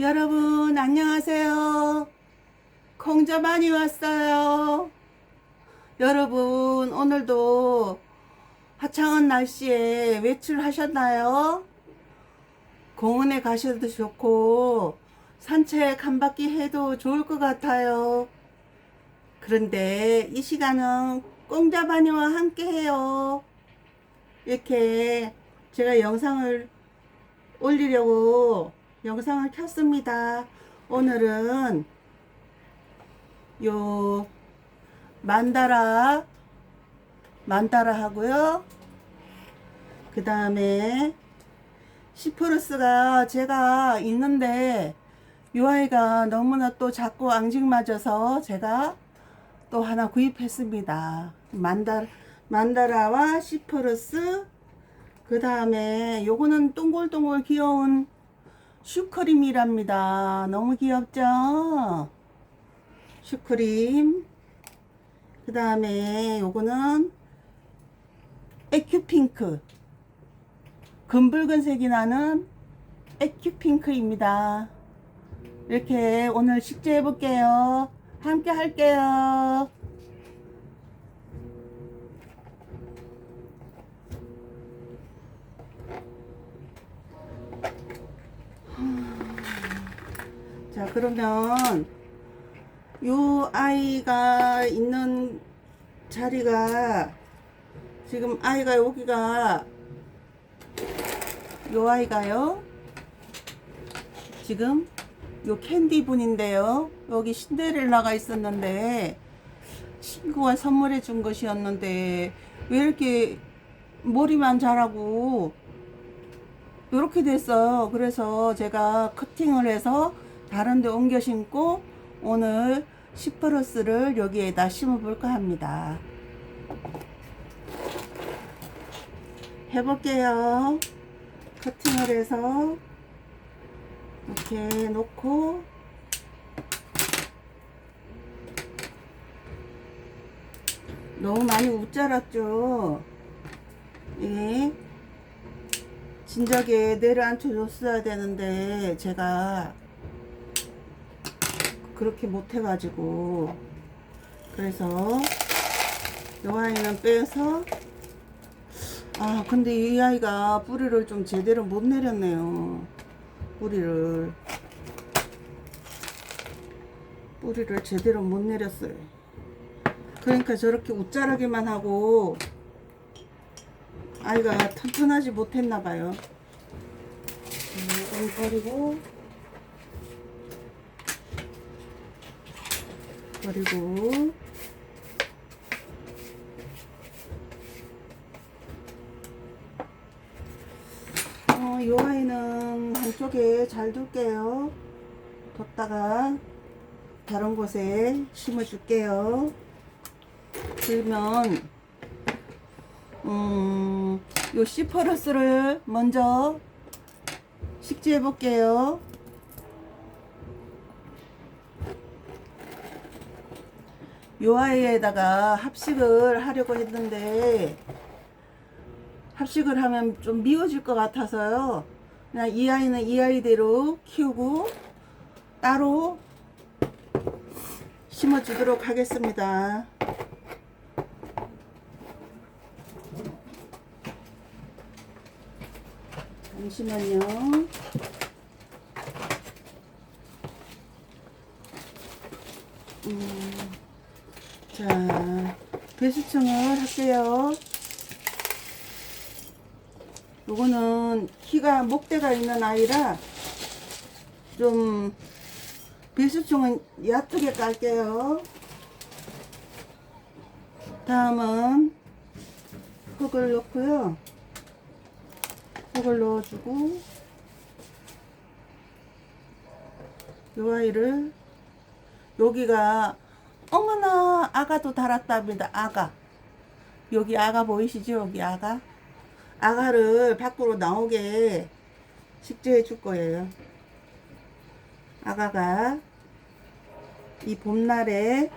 여러분 안녕하세요. 공자 많이 왔어요. 여러분 오늘도 화창한 날씨에 외출하셨나요? 공원에 가셔도 좋고 산책 한 바퀴 해도 좋을 것 같아요. 그런데 이 시간은 공자 바니와 함께 해요. 이렇게 제가 영상을 올리려고 영상을 켰습니다. 오늘은 요 만다라 하고요. 그 다음에 시프루스가 제가 있는데 요 아이가 너무나 또 작고 앙증맞아서 제가 또 하나 구입했습니다. 만다라와 시프루스. 그 다음에 요거는 동글동글 귀여운 슈크림이랍니다. 너무 귀엽죠? 슈크림. 그 다음에 요거는 에큐핑크. 금붉은색이 나는 에큐핑크입니다. 이렇게 오늘 식재해 볼게요. 함께 할게요. 자, 그러면 요 아이가 있는 자리가 지금 아이가 여기가 요 아이가요 지금 요 캔디 분인데요. 여기 신데렐라가 있었는데 친구가 선물해 준 것이었는데 왜 이렇게 머리만 자라고 이렇게 됐어요. 그래서 제가 커팅을 해서 다른 데 옮겨 심고 오늘 시퍼러스를 여기에다 심어 볼까 합니다. 해볼게요. 커팅을 해서 이렇게 놓고 너무 많이 웃자랐죠. 예. 진작에 내려앉혀 줬어야 되는데 제가 그렇게 못해가지고 그래서 이 아이는 빼서 근데 이 아이가 뿌리를 좀 제대로 못 내렸네요. 뿌리를 제대로 못 내렸어요. 그러니까 저렇게 웃자라기만 하고 아이가 튼튼하지 못했나봐요. 이건 버리고 이 아이는 한쪽에 잘 둘게요. 뒀다가 다른 곳에 심어 줄게요. 그러면 요 시퍼러스를 먼저 식재해 볼게요. 요 아이에다가 합식을 하려고 했는데 합식을 하면 좀 미워질 것 같아서요. 그냥 이 아이는 이 아이대로 키우고 따로 심어 주도록 하겠습니다. 잠시만요. 자, 배수청을 할게요. 요거는 키가 목대가 있는 아이라 좀 배수청은 얕게 깔게요. 다음은 흙을 넣고요. 흙을 넣어주고 요 아이를 여기가 어머나 아가도 달았답니다. 여기 아가 보이시죠? 여기 아가를 밖으로 나오게 식재해 줄 거예요. 아가가 이 봄날에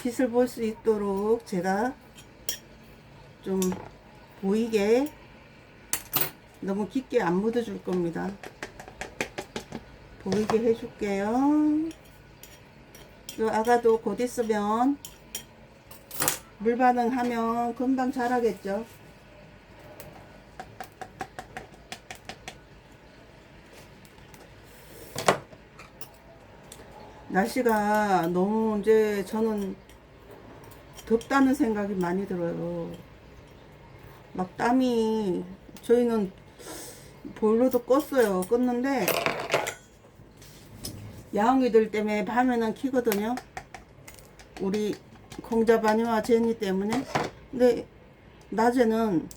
빛을 볼 수 있도록 제가 좀 보이게 너무 깊게 안 묻어 줄 겁니다. 보이게 해줄게요. 요 아가도 곧 있으면 물 반응하면 금방 자라겠죠. 날씨가 너무 이제 저는 덥다는 생각이 많이 들어요. 막 땀이, 저희는 보일러도 껐어요. 껐는데 야옹이들 때문에 밤에는 키거든요. 우리 공자바니와 제니 때문에. 근데 낮에는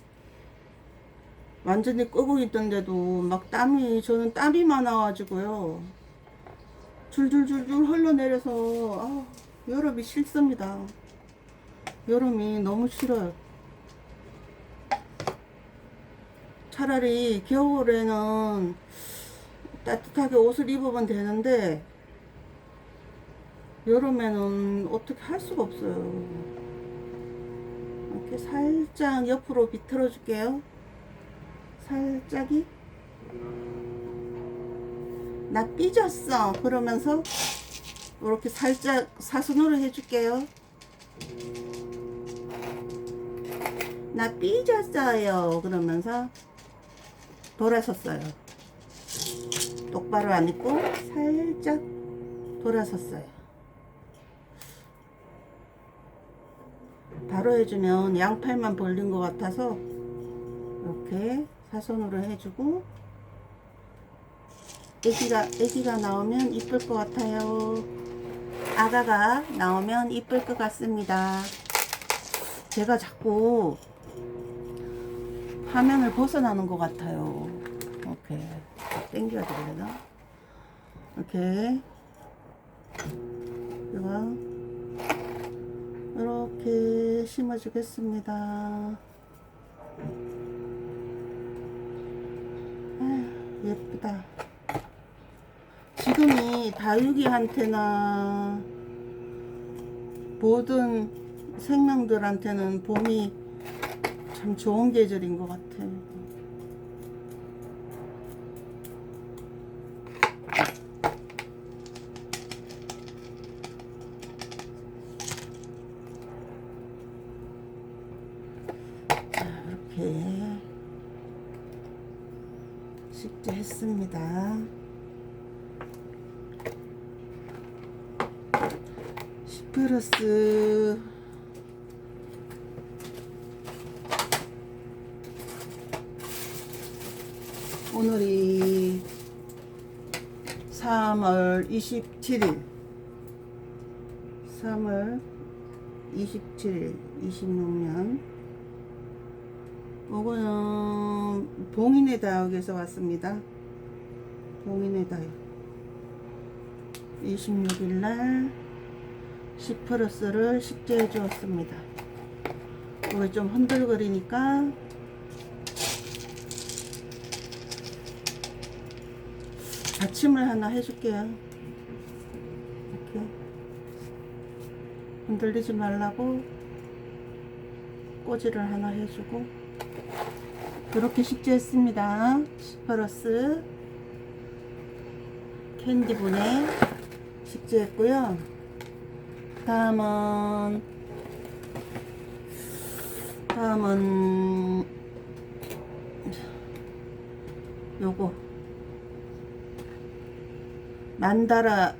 완전히 끄고 있던데도 막 땀이, 저는 땀이 많아가지고요. 줄줄줄줄 흘러내려서 여름이 싫습니다. 여름이 너무 싫어요. 차라리 겨울에는 따뜻하게 옷을 입으면 되는데 여름에는 어떻게 할 수가 없어요. 이렇게 살짝 옆으로 비틀어 줄게요. 살짝이. 나 삐졌어 그러면서 이렇게 살짝 사선으로 해줄게요. 나 삐졌어요 그러면서 돌아섰어요. 똑바로 안 입고 살짝 돌아섰어요. 바로 해주면 양팔만 벌린 것 같아서 이렇게 사선으로 해주고, 애기가 나오면 이쁠 것 같아요. 아가가 나오면 이쁠 것 같습니다. 제가 자꾸 화면을 벗어나는 것 같아요. 이렇게 당겨야 되려나? 이렇게 이렇게 심어주겠습니다. 아휴, 예쁘다. 지금이 다육이한테나 모든 생명들한테는 봄이 참 좋은 계절인 것 같아요. 자, 이렇게 식재했습니다. 시프러스 오늘이 3월 27일 26년 이거는 봉인의 다육에서 왔습니다. 봉인의 다육 26일날 시프러스를 식재해 주었습니다. 이거 좀 흔들거리니까 받침을 하나 해줄게요. 이렇게 흔들리지 말라고 꽂이를 하나 해주고 이렇게 식재했습니다. 시퍼러스 캔디분에 식재했고요. 다음은 요거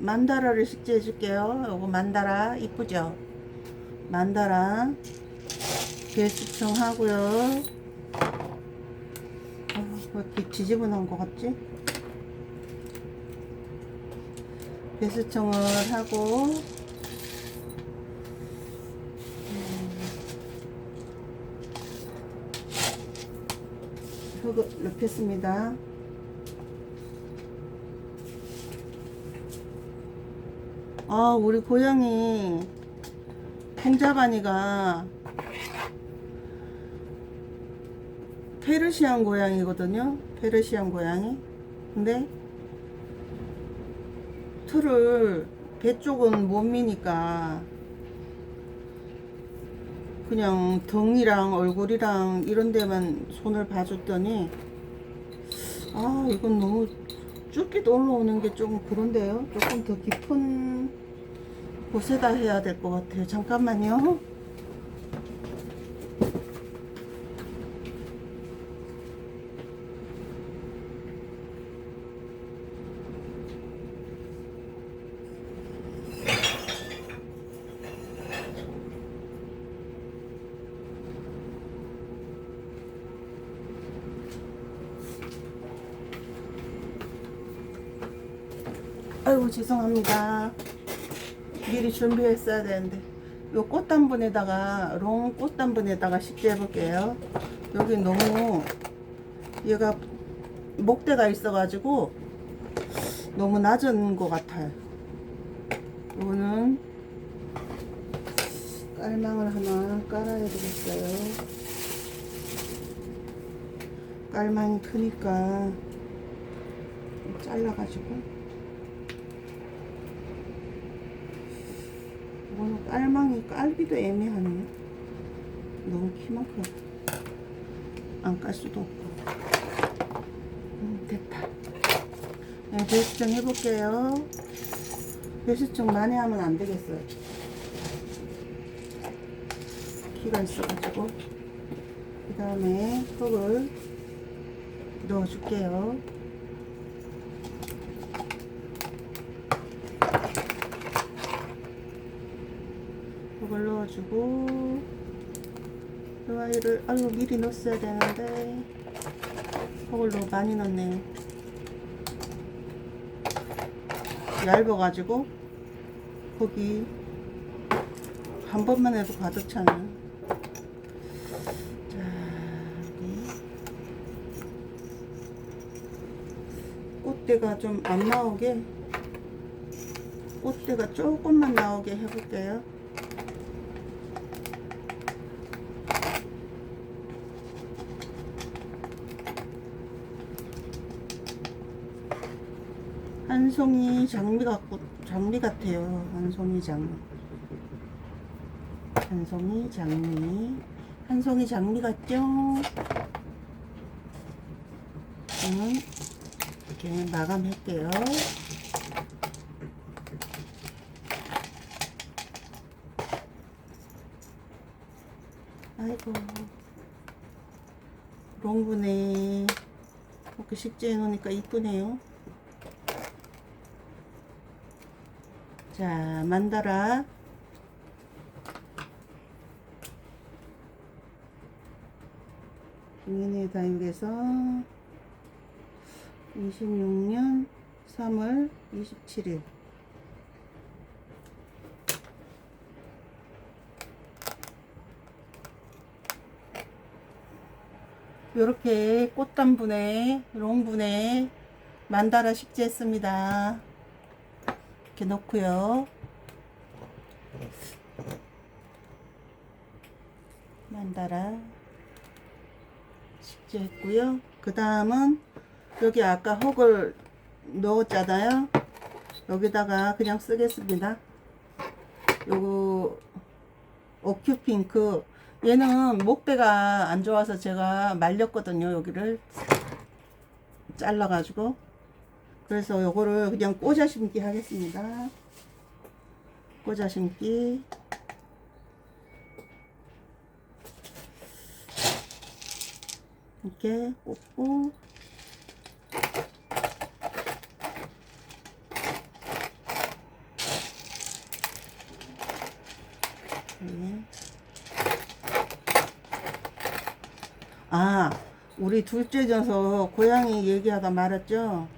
만다라를 식재해 줄게요. 요거 만다라 이쁘죠? 만다라 배수청 하고요. 왜 이렇게 지저분한 것 같지? 배수청을 하고 흙을 넣겠습니다. 우리 고양이 팽자바니가 페르시안 고양이거든요. 페르시안 고양이. 근데 털을 배 쪽은 못 미니까 그냥 덩이랑 얼굴이랑 이런 데만 손을 봐줬더니 이건 너무 쭈깃 올라오는 게 조금 그런데요. 조금 더 깊은 곳에다 해야 될 것 같아요. 잠깐만요. 아이고 죄송합니다. 미리 준비했어야 되는데 요 꽃단분에다가 롱 꽃단분에다가 식재해 볼게요. 여기 너무 얘가 목대가 있어 가지고 너무 낮은 것 같아요. 이거는 깔망을 하나 깔아야 되겠어요. 깔망이 크니까 잘라 가지고 이거는 깔망이 깔기도 애매하네요. 너무 키만큼 안 깔 수도 없고. 됐다. 네, 배수정 해볼게요. 배수정 많이 하면 안 되겠어요. 키가 있어가지고. 그 다음에 흙을 넣어줄게요. 흙을 넣어주고, 이 아이를, 아유, 미리 넣었어야 되는데, 흙을 너무 많이 넣었네요. 얇아가지고, 흙이 한 번만 해도 가득 차네요. 자, 여기. 꽃대가 좀 안 나오게, 꽃대가 조금만 나오게 해볼게요. 한송이 장미 같아요. 한송이 장미. 한송이 장미. 한송이 장미 같죠? 이렇게 마감할게요. 아이고. 롱분에 이렇게 식재해 놓으니까 이쁘네요. 자, 만다라. 국민의 다육에서 26년 3월 27일. 요렇게 꽃단분에, 롱분에 만다라 식재했습니다. 이렇게 넣고요. 만다라 식재했고요. 그 다음은 여기 아까 흙을 넣었잖아요. 여기다가 그냥 쓰겠습니다. 요거 오큐핑크, 얘는 목대가 안 좋아서 제가 말렸거든요. 여기를 잘라 가지고. 그래서 요거를 그냥 꽂아 심기 하겠습니다. 꽂아 심기. 이렇게 꽂고, 네. 아, 우리 둘째 져서 고양이 얘기하다 말았죠.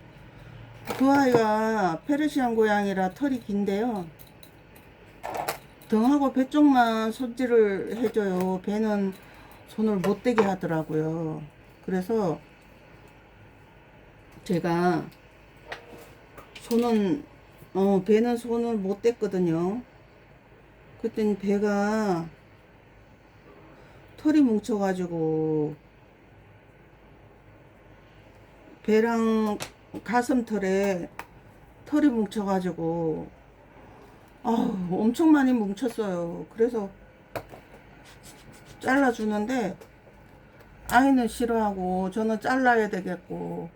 그 아이가 페르시안 고양이라 털이 긴데요. 등하고 배 쪽만 손질을 해줘요. 배는 손을 못 대게 하더라고요. 그래서 제가 손은 배는 손을 못 댔거든요. 그랬더니 배가 털이 뭉쳐가지고 배랑 가슴털에 털이 뭉쳐가지고 엄청 많이 뭉쳤어요. 그래서 잘라주는데 아이는 싫어하고 저는 잘라야 되겠고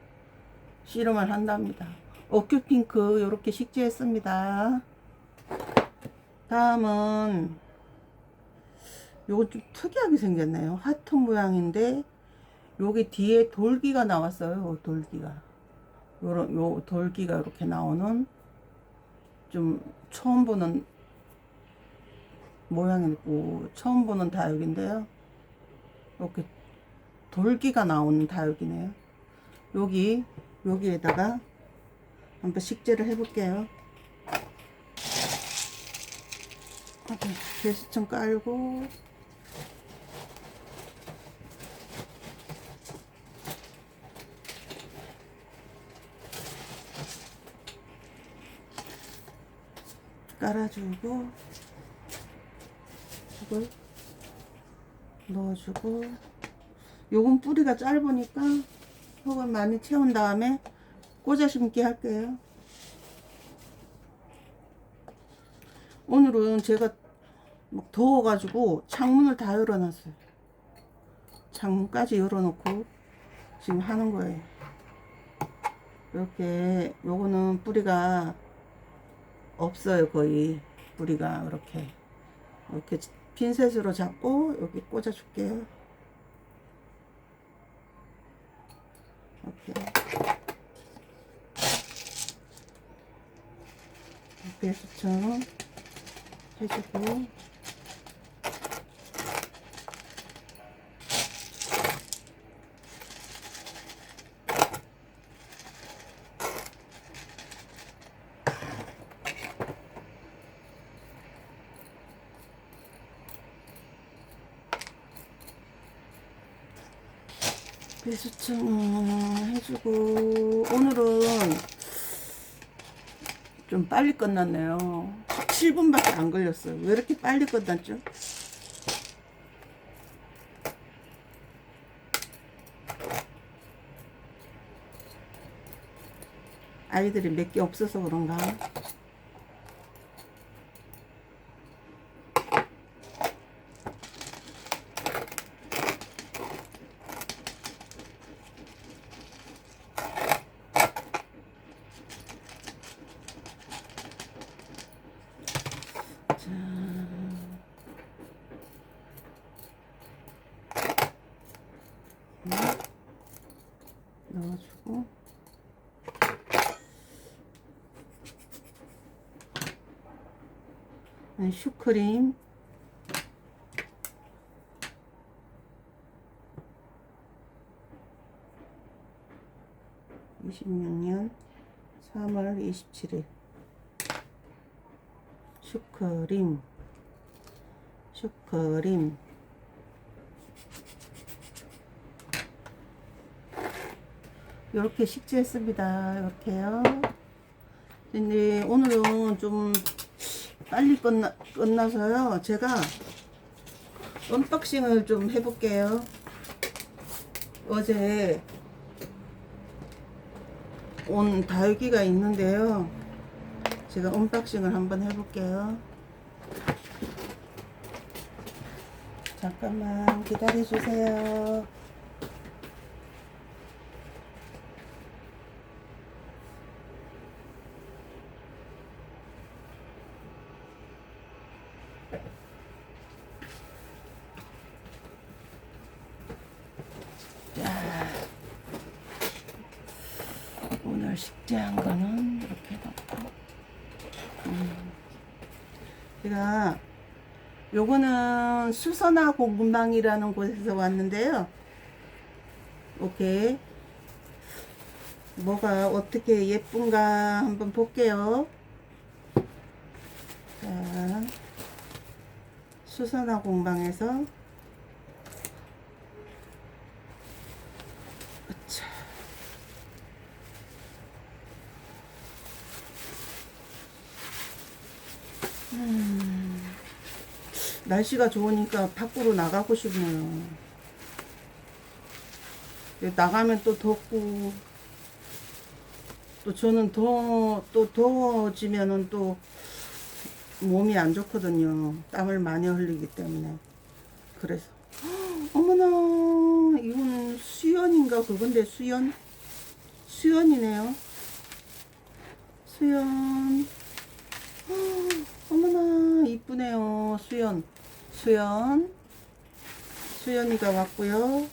씨름을 한답니다. 어큐 핑크 요렇게 식재했습니다. 다음은 요거 좀 특이하게 생겼네요. 하트 모양인데 여기 뒤에 돌기가 나왔어요. 돌기가 요 돌기가 이렇게 나오는 좀 처음 보는 모양이고 처음 보는 다육인데요. 이렇게 돌기가 나오는 다육이네요. 여기에다가 한번 식재를 해볼게요. 배수청 깔고 깔아주고 이걸 넣어주고 요건 뿌리가 짧으니까 흙을 많이 채운 다음에 꽂아 심기 할게요. 오늘은 제가 막 더워가지고 창문을 다 열어놨어요. 창문까지 열어놓고 지금 하는 거예요. 이렇게 요거는 뿌리가 없어요. 거의 뿌리가 이렇게 핀셋으로 잡고 여기 꽂아 줄게요. 이렇게 배수처럼 해주고 배수청 해주고 오늘은 좀 빨리 끝났네요. 7분밖에 안 걸렸어요. 왜 이렇게 빨리 끝났죠? 아이들이 몇 개 없어서 그런가? 넣어주고 슈크림 26년 3월 27일 슈크림 이렇게 식재했습니다. 이렇게요. 근데 오늘은 좀 빨리 끝나서요. 제가 언박싱을 좀 해볼게요. 어제 온 다육이가 있는데요. 제가 언박싱을 한번 해볼게요. 잠깐만 기다려주세요. 오늘 식재한 거는 이렇게 넣고 제가 요거는 수선화 공방이라는 곳에서 왔는데요. 오케이 뭐가 어떻게 예쁜가 한번 볼게요. 자, 수선화 공방에서 날씨가 좋으니까 밖으로 나가고 싶네요. 나가면 또 덥고 또 저는 또 더워지면은 또 몸이 안 좋거든요. 땀을 많이 흘리기 때문에. 그래서 어머나 이건 수연인가 그건데 수연 수연이네요. 수연. 어머나 이쁘네요. 수연이가 왔고요.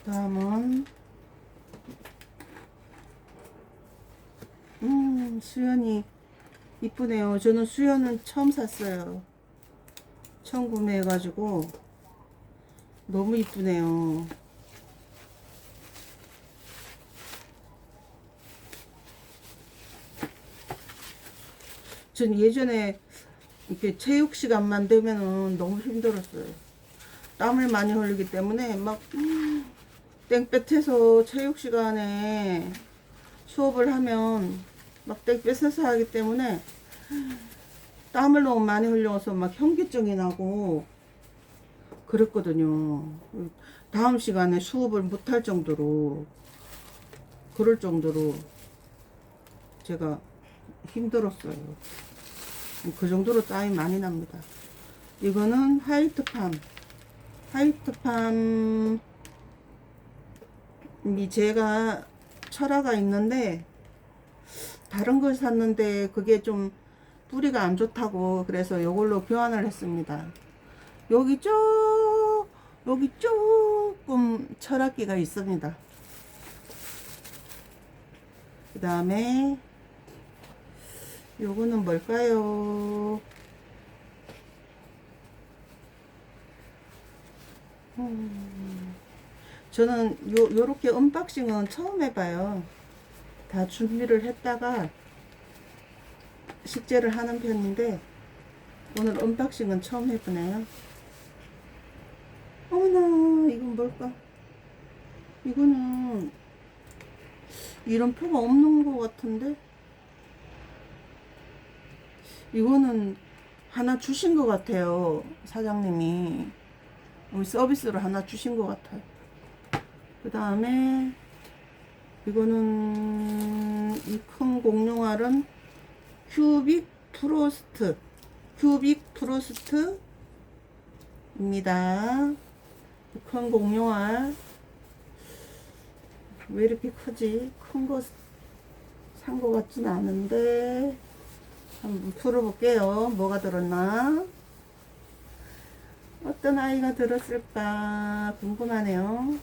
다음은 수연이 이쁘네요. 저는 수연은 처음 샀어요. 처음 구매해가지고 너무 이쁘네요. 전 예전에 이렇게 체육 시간만 되면은 너무 힘들었어요. 땀을 많이 흘리기 때문에 막 땡볕에서 체육 시간에 수업을 하면 막 땡볕에서 하기 때문에 땀을 너무 많이 흘려서 막 현기증이 나고 그랬거든요. 다음 시간에 수업을 못할 정도로, 그럴 정도로 제가 힘들었어요. 그 정도로 땀이 많이 납니다. 이거는 화이트팜이 제가 철화가 있는데 다른 걸 샀는데 그게 좀 뿌리가 안 좋다고, 그래서 이걸로 교환을 했습니다. 여기 조금 철학기가 있습니다. 그 다음에 요거는 뭘까요? 저는 요렇게 언박싱은 처음 해봐요. 다 준비를 했다가 식재를 하는 편인데 오늘 언박싱은 처음 해보네요. 어머나 이건 뭘까? 이거는 이름표가 없는 것 같은데 이거는 하나 주신 것 같아요. 사장님이 서비스로 하나 주신 것 같아요. 그 다음에 이거는 이 큰 공룡알은 큐빅 프로스트입니다. 큰 공룡알 왜 이렇게 크지? 큰 거 산 거 같진 않은데 한번 풀어볼게요. 뭐가 들었나? 어떤 아이가 들었을까 궁금하네요.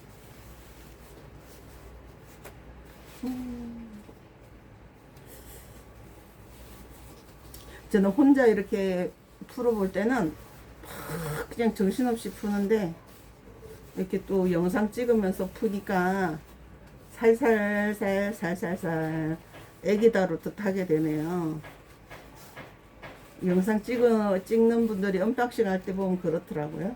저는 혼자 이렇게 풀어볼 때는 그냥 정신없이 푸는데 이렇게 또 영상 찍으면서 푸니까 살살살 애기 다루듯 하게 되네요. 영상 찍는 분들이 언박싱 할 때 보면 그렇더라고요.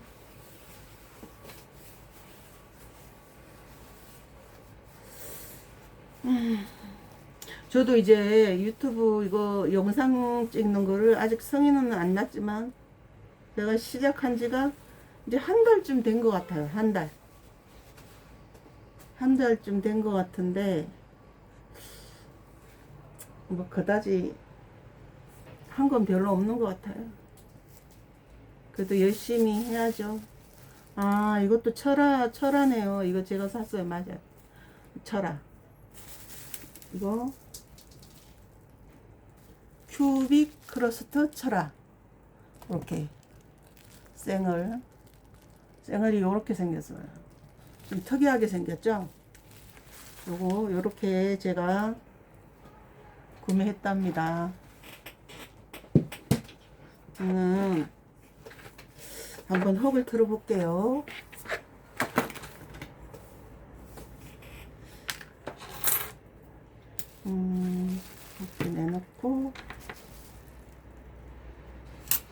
저도 이제 유튜브 이거 영상 찍는 거를 아직 성인은 안 났지만 내가 시작한 지가 이제 한 달쯤 된 것 같아요. 한 달쯤 된 것 같은데 뭐 그다지 한 건 별로 없는 것 같아요. 그래도 열심히 해야죠. 아 이것도 철화네요. 이거 제가 샀어요. 맞아요. 철화. 이거 큐빅 크러스트 철화. 이렇게 쌩얼이 요렇게 생겼어요. 좀 특이하게 생겼죠? 요거 요렇게 제가 구매했답니다. 한번 흙을 틀어 볼게요. 이렇게 내놓고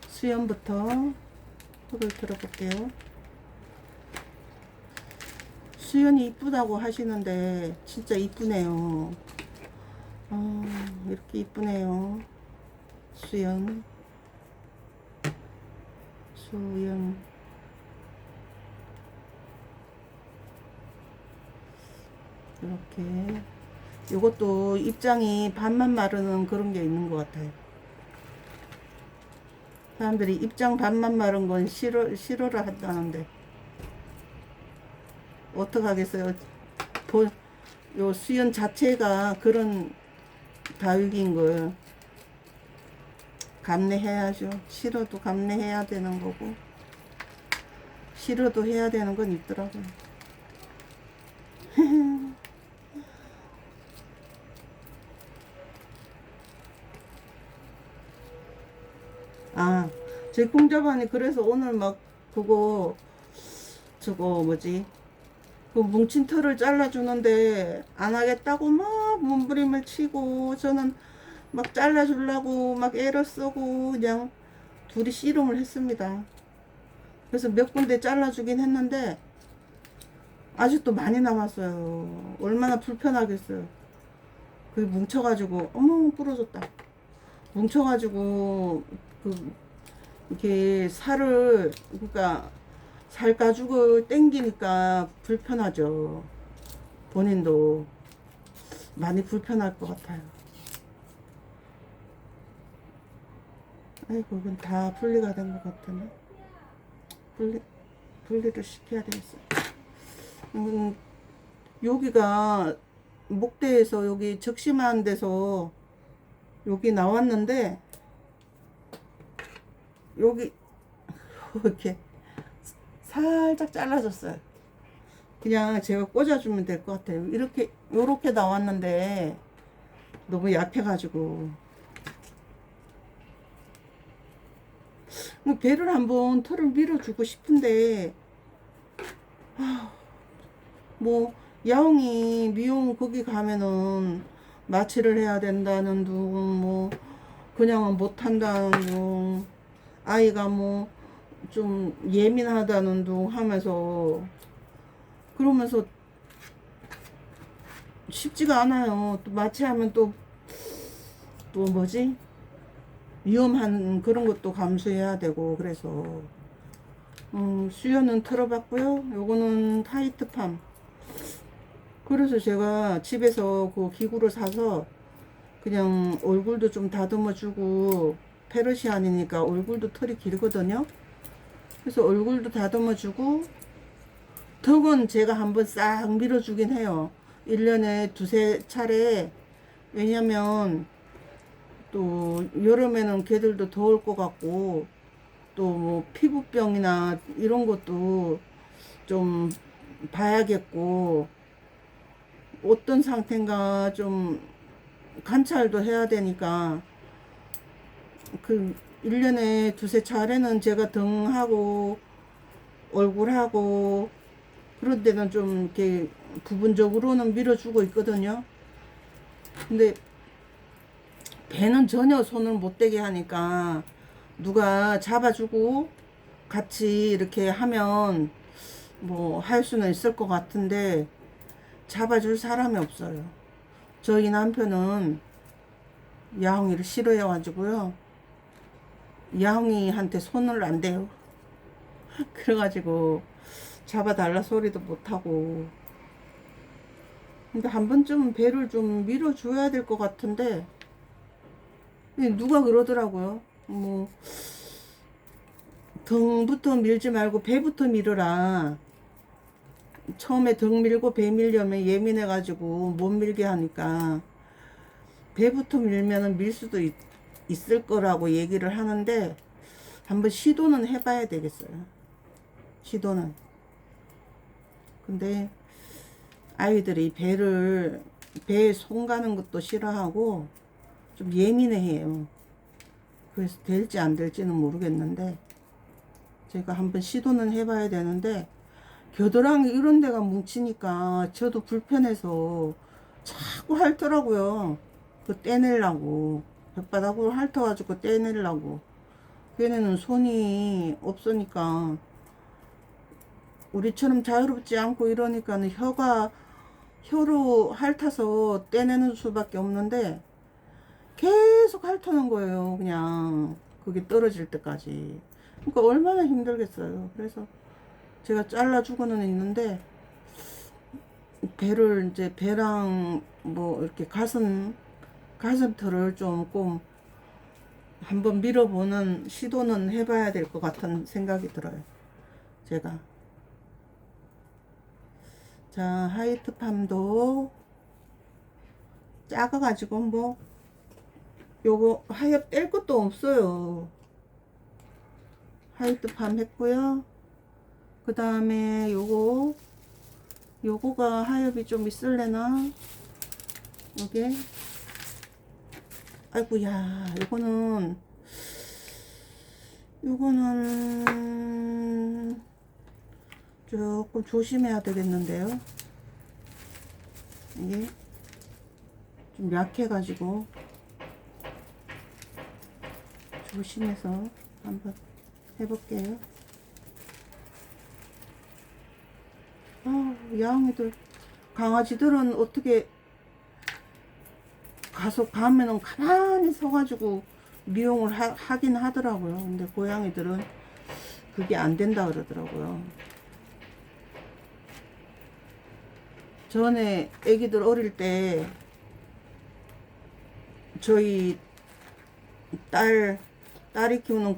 수염부터 흙을 틀어 볼게요. 수연이 이쁘다고 하시는데 진짜 이쁘네요. 이렇게 이쁘네요. 수연 이렇게. 요것도 입장이 반만 마르는 그런 게 있는 것 같아요. 사람들이 입장 반만 마른 건 싫어라 한다는데 어떡하겠어요. 요 수연 자체가 그런 다육인 걸 감내해야죠. 싫어도 감내해야 되는 거고, 싫어도 해야 되는 건 있더라고요. 아, 제 공자반이 그래서 오늘 막 그거 저거 뭐지? 그 뭉친 털을 잘라주는데 안 하겠다고 막 몸부림을 치고 저는 막 잘라주려고 막 애를 쓰고 그냥 둘이 씨름을 했습니다. 그래서 몇 군데 잘라주긴 했는데 아직도 많이 남았어요. 얼마나 불편하겠어요. 그게 뭉쳐가지고 어머 부러졌다. 뭉쳐가지고 그 이렇게 살을 그러니까 살 가죽을 당기니까 불편하죠. 본인도 많이 불편할 것 같아요. 아이고 이건 다 분리가 된 것 같으네. 분리를 시켜야 되겠어. 여기가 목대에서 여기 적심한 데서 여기 나왔는데 여기 이렇게 살짝 잘라졌어요. 그냥 제가 꽂아주면 될 것 같아요. 이렇게 요렇게 나왔는데 너무 약해가지고 뭐 배를 한번 털을 밀어주고 싶은데 뭐 야옹이 미용 거기 가면은 마취를 해야 된다는 둥 뭐 그냥은 못한다는 둥 아이가 뭐 좀 예민하다는 둥 하면서 그러면서 쉽지가 않아요. 또 마취하면 또 뭐지 위험한 그런 것도 감수해야 되고 그래서 수연은 틀어봤고요. 요거는 타이트팜. 그래서 제가 집에서 그 기구를 사서 그냥 얼굴도 좀 다듬어 주고 페르시안이니까 얼굴도 털이 길거든요. 그래서 얼굴도 다듬어 주고 턱은 제가 한번 싹 밀어 주긴 해요. 1년에 두세 차례. 왜냐면 또 여름에는 걔들도 더울 것 같고 또 뭐 피부병이나 이런 것도 좀 봐야겠고 어떤 상태인가 좀 관찰도 해야 되니까 그 1년에 두세 차례는 제가 등하고 얼굴하고 그런 데는 좀 이렇게 부분적으로는 밀어주고 있거든요. 근데 배는 전혀 손을 못 대게 하니까 누가 잡아주고 같이 이렇게 하면 뭐 할 수는 있을 것 같은데 잡아줄 사람이 없어요. 저희 남편은 야옹이를 싫어해가지고요. 야옹이한테 손을 안 대요. 그래가지고 잡아달라 소리도 못하고. 근데 한 번쯤은 배를 좀 밀어줘야 될 것 같은데 누가 그러더라고요. 뭐 등부터 밀지 말고 배부터 밀어라. 처음에 등 밀고 배 밀려면 예민해가지고 못 밀게 하니까 배부터 밀면은 밀 수도 있을 거라고 얘기를 하는데 한번 시도는 해봐야 되겠어요. 시도는. 근데 아이들이 배에 손 가는 것도 싫어하고 좀 예민해해요. 그래서 될지 안 될지는 모르겠는데 제가 한번 시도는 해봐야 되는데 겨드랑이 이런 데가 뭉치니까 저도 불편해서 자꾸 핥더라고요. 그 떼내려고 혓바닥으로 핥아가지고 떼내려고. 걔네는 손이 없으니까 우리처럼 자유롭지 않고 이러니까는 혀로 핥아서 떼내는 수밖에 없는데 계속 핥는 거예요. 그냥 그게 떨어질 때까지. 그러니까 얼마나 힘들겠어요. 그래서 제가 잘라주고는 있는데 배랑 뭐 이렇게 가슴털을 조금 한번 밀어보는 시도는 해봐야 될 것 같은 생각이 들어요. 제가 자, 하이트팜도 작아가지고 뭐 요거 하엽 뗄 것도 없어요. 하이트팜 했고요. 그 다음에 요거가 하엽이 좀 있을래나? 요게 아이고야, 요거는 조금 조심해야 되겠는데요. 이게 좀 약해가지고 조심해서 한번 해볼게요. 야옹이들, 강아지들은 어떻게 가면은 가만히 서가지고 미용을 하긴 하더라고요. 근데 고양이들은 그게 안 된다 그러더라고요. 전에 애기들 어릴 때 저희 딸이 키우는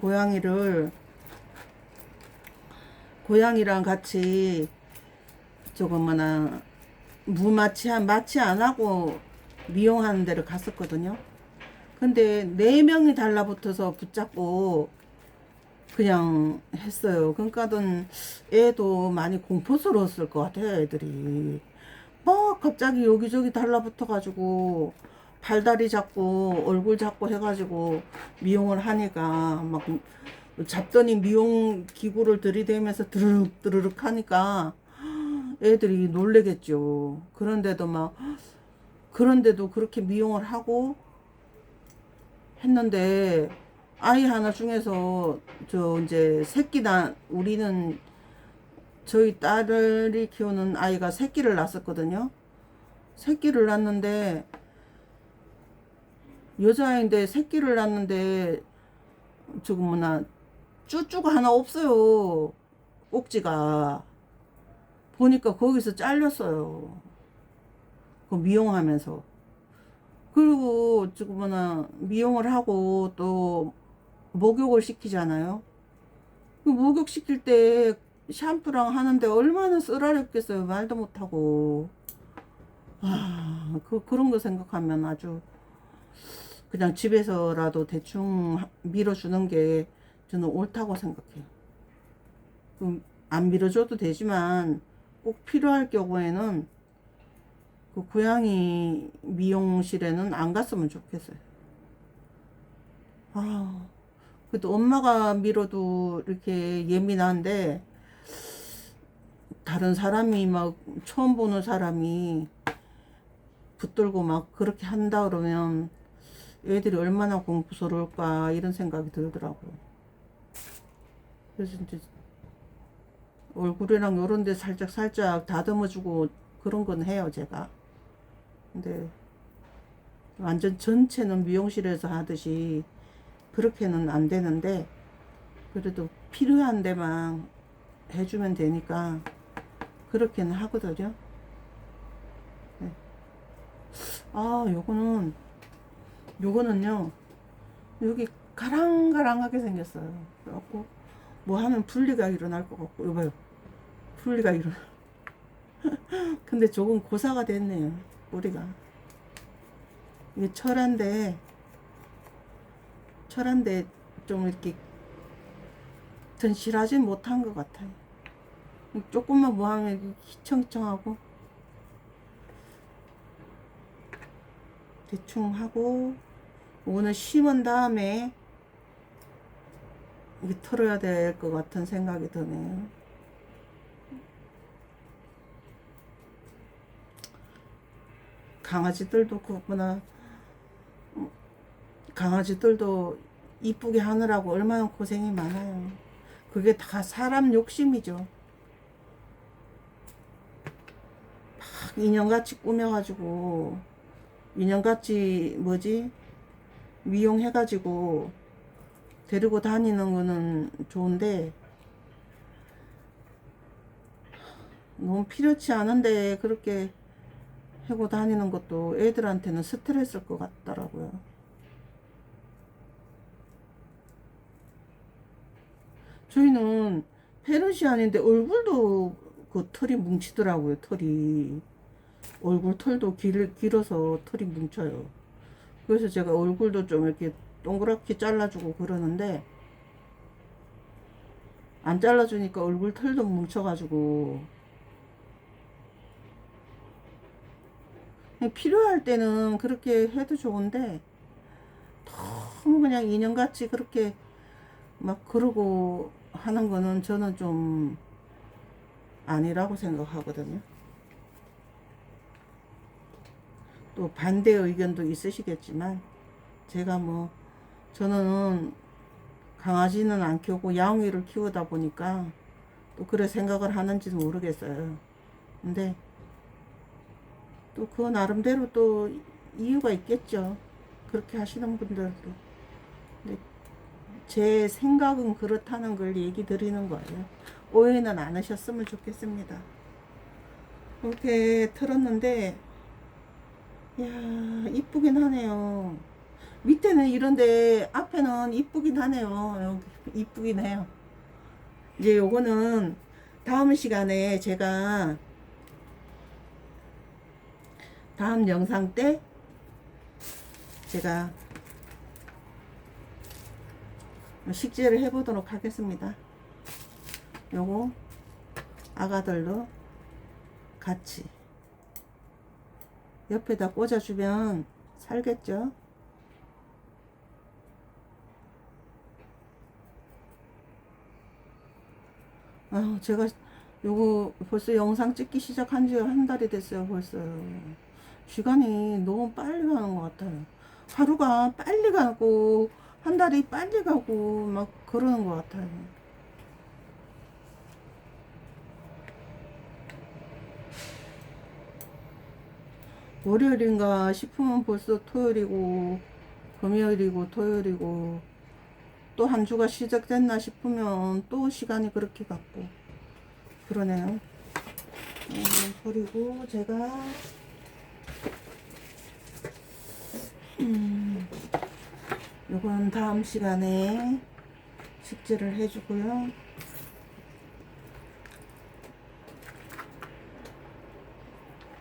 고양이랑 같이 저거 마취 안 하고 미용하는 데를 갔었거든요. 근데 4명이 달라붙어서 붙잡고 그냥 했어요. 그러니까는 애도 많이 공포스러웠을 것 같아요, 애들이. 막 갑자기 여기저기 달라붙어가지고 발다리 잡고 얼굴 잡고 해가지고 미용을 하니까 막 잡더니 미용 기구를 들이대면서 드르륵 드르륵 하니까 애들이 놀래겠죠. 그런데도 그렇게 미용을 하고 했는데 아이 하나 중에서 이제 우리는 저희 딸이 키우는 아이가 새끼를 낳았거든요. 새끼를 낳았는데 여자아이인데 새끼를 낳았는데 쭈쭈가 하나 없어요. 꼭지가. 보니까 거기서 잘렸어요. 그 미용하면서. 그리고 미용을 하고 또 목욕을 시키잖아요. 그 목욕 시킬 때 샴푸랑 하는데 얼마나 쓰라렸겠어요. 말도 못하고. 그런 거 생각하면 아주 그냥 집에서라도 대충 밀어주는 게 저는 옳다고 생각해요. 안 밀어줘도 되지만 꼭 필요할 경우에는 그 고양이 미용실에는 안 갔으면 좋겠어요. 그래도 엄마가 밀어도 이렇게 예민한데 다른 사람이 막 처음 보는 사람이 붙들고 막 그렇게 한다 그러면 애들이 얼마나 공포스러울까 이런 생각이 들더라고요. 그래서 이제 얼굴이랑 요런 데 살짝 다듬어주고 그런 건 해요, 제가. 근데 완전 전체는 미용실에서 하듯이 그렇게는 안 되는데 그래도 필요한 데만 해주면 되니까 그렇게는 하거든요. 네. 요거는요 여기 가랑가랑하게 생겼어요. 그래갖고 뭐 하면 분리가 일어날 것 같고 여봐요, 분리가 일어나. 근데 조금 고사가 됐네요, 뿌리가. 이게 철한데 좀 이렇게 튼실하진 못한 것 같아요. 조금만 뭐 하면 희청희청하고 대충 하고 오늘 심은 다음에 이게 털어야 될 것 같은 생각이 드네요. 강아지들도 이쁘게 하느라고 얼마나 고생이 많아요. 그게 다 사람 욕심이죠. 막 인형같이 꾸며가지고 인형같이 미용해가지고 데리고 다니는 거는 좋은데 너무 필요치 않은데 그렇게 하고 다니는 것도 애들한테는 스트레스일 것 같더라고요. 저희는 페르시안인데 얼굴도 그 털이 뭉치더라고요. 털이 얼굴 털도 길어서 털이 뭉쳐요. 그래서 제가 얼굴도 좀 이렇게 동그랗게 잘라주고 그러는데 안 잘라주니까 얼굴 털도 뭉쳐가지고 그냥 필요할 때는 그렇게 해도 좋은데 너무 그냥 인형같이 그렇게 막 그러고 하는 거는 저는 좀 아니라고 생각하거든요. 또 반대 의견도 있으시겠지만 제가 뭐 저는 강아지는 안 키우고 야옹이를 키우다 보니까 또 그래 생각을 하는지는 모르겠어요. 근데 또 그 나름대로 또 이유가 있겠죠. 그렇게 하시는 분들도. 근데 제 생각은 그렇다는 걸 얘기 드리는 거예요. 오해는 안 하셨으면 좋겠습니다. 이렇게 틀었는데 야 이쁘긴 하네요. 밑에는 이런데 앞에는 이쁘긴 하네요. 여기 이쁘긴 해요. 이제 요거는 다음 시간에 제가 다음 영상 때 제가 식재를 해보도록 하겠습니다. 요거 아가들도 같이 옆에다 꽂아주면 살겠죠. 아, 제가 요거 벌써 영상 찍기 시작한 지 한 달이 됐어요. 벌써 시간이 너무 빨리 가는 것 같아요. 하루가 빨리 가고 한 달이 빨리 가고 막 그러는 것 같아요. 월요일인가 싶으면 벌써 토요일이고 금요일이고 토요일이고 또 한 주가 시작됐나 싶으면 또 시간이 그렇게 갔고 그러네요. 그리고 제가 요건 다음 시간에 식재를 해주고요.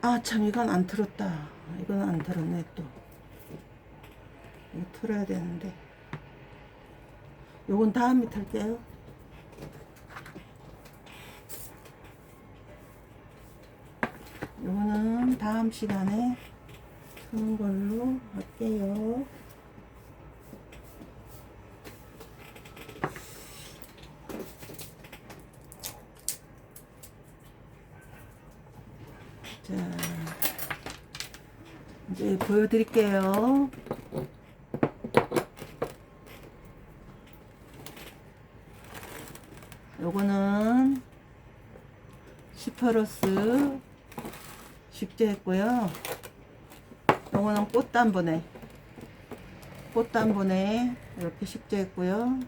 아, 참, 이건 안 틀었다. 이건 안 틀었네, 또. 이거 틀어야 되는데. 요건 다음에 틀게요. 요거는 다음 시간에 트는 걸로 할게요. 자, 이제 보여드릴게요. 요거는 시퍼러스 식재했고요. 요거는 꽃단분에 이렇게 식재했고요.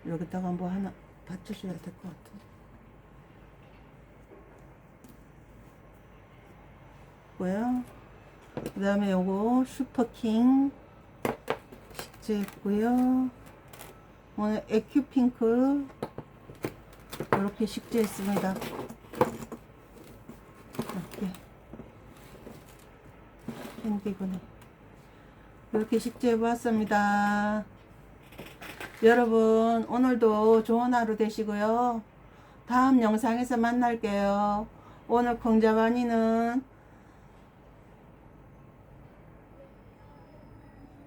여기다가 뭐 하나 받쳐줘야 될 것 같아. 그 다음에 요거 슈퍼킹 식재했고요. 오늘 에큐핑크 이렇게 식재했습니다. 이렇게 캔디분에 이렇게 식재해 보았습니다. 여러분 오늘도 좋은 하루 되시고요. 다음 영상에서 만날게요. 오늘 공자반이는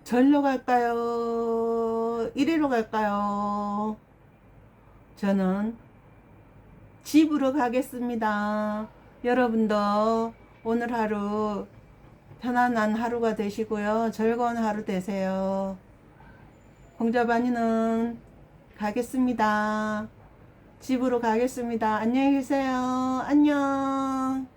절로 갈까요? 이리로 갈까요? 저는 집으로 가겠습니다. 여러분도 오늘 하루 편안한 하루가 되시고요. 즐거운 하루 되세요. 공자반이는 가겠습니다. 집으로 가겠습니다. 안녕히 계세요. 안녕.